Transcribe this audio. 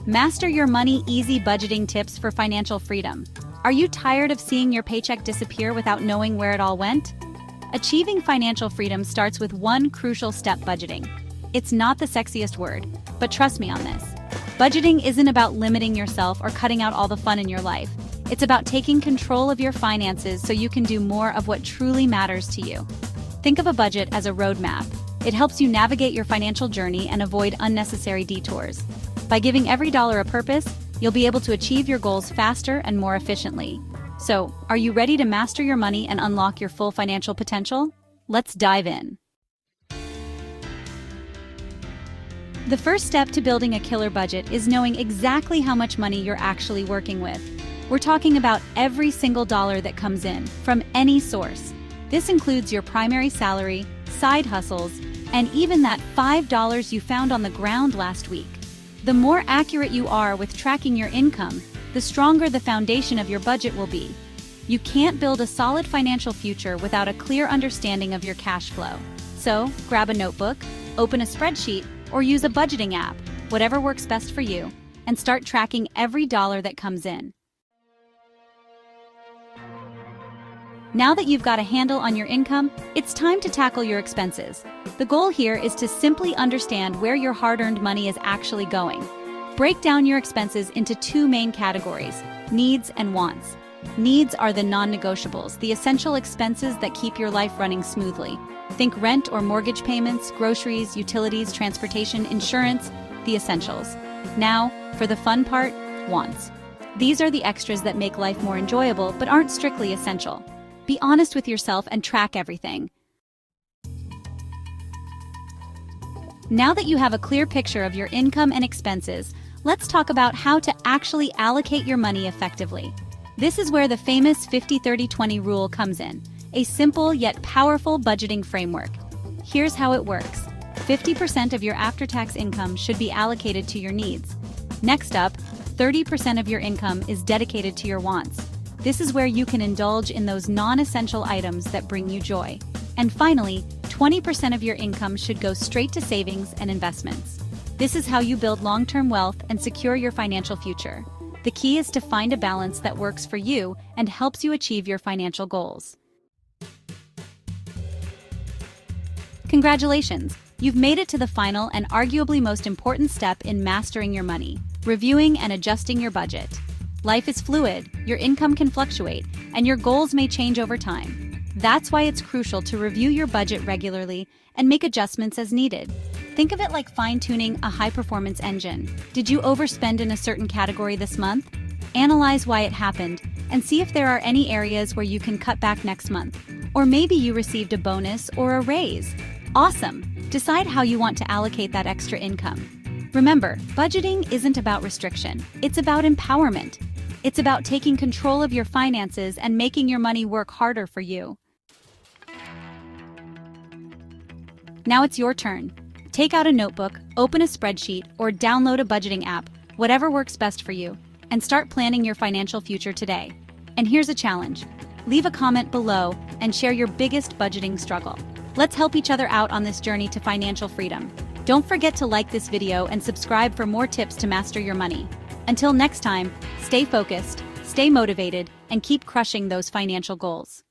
Master Your Money Easy Budgeting Tips for Financial Freedom. Are you tired of seeing your paycheck disappear without knowing where it all went? Achieving financial freedom starts with one crucial step: budgeting. It's not the sexiest word, but trust me on this. Budgeting isn't about limiting yourself or cutting out all the fun in your life. It's about taking control of your finances so you can do more of what truly matters to you. Think of a budget as a roadmap. It helps you navigate your financial journey and avoid unnecessary detours. By giving every dollar a purpose, you'll be able to achieve your goals faster and more efficiently. So, are you ready to master your money and unlock your full financial potential? Let's dive in. The first step to building a killer budget is knowing exactly how much money you're actually working with. We're talking about every single dollar that comes in, from any source. This includes your primary salary, side hustles, and even that $5 you found on the ground last week. The more accurate you are with tracking your income, the stronger the foundation of your budget will be. You can't build a solid financial future without a clear understanding of your cash flow. So, grab a notebook, open a spreadsheet, or use a budgeting app, whatever works best for you, and start tracking every dollar that comes in. Now that you've got a handle on your income, it's time to tackle your expenses. The goal here is to simply understand where your hard-earned money is actually going. Break down your expenses into two main categories: needs and wants. Needs are the non-negotiables, the essential expenses that keep your life running smoothly. Think rent or mortgage payments, groceries, utilities, transportation, insurance, the essentials. Now, for the fun part, wants. These are the extras that make life more enjoyable but aren't strictly essential. Be honest with yourself and track everything. Now that you have a clear picture of your income and expenses, let's talk about how to actually allocate your money effectively. This is where the famous 50-30-20 rule comes in, a simple yet powerful budgeting framework. Here's how it works. 50% of your after-tax income should be allocated to your needs. Next up, 30% of your income is dedicated to your wants. This is where you can indulge in those non-essential items that bring you joy. And finally, 20% of your income should go straight to savings and investments. This is how you build long-term wealth and secure your financial future. The key is to find a balance that works for you and helps you achieve your financial goals. Congratulations! You've made it to the final and arguably most important step in mastering your money: reviewing and adjusting your budget. Life is fluid, your income can fluctuate, and your goals may change over time. That's why it's crucial to review your budget regularly and make adjustments as needed. Think of it like fine-tuning a high-performance engine. Did you overspend in a certain category this month? Analyze why it happened and see if there are any areas where you can cut back next month. Or maybe you received a bonus or a raise. Awesome! Decide how you want to allocate that extra income. Remember, budgeting isn't about restriction, it's about empowerment. It's about taking control of your finances and making your money work harder for you. Now it's your turn. Take out a notebook, open a spreadsheet, or download a budgeting app, whatever works best for you, and start planning your financial future today. And here's a challenge. Leave a comment below and share your biggest budgeting struggle. Let's help each other out on this journey to financial freedom. Don't forget to like this video and subscribe for more tips to master your money. Until next time, stay focused, stay motivated, and keep crushing those financial goals.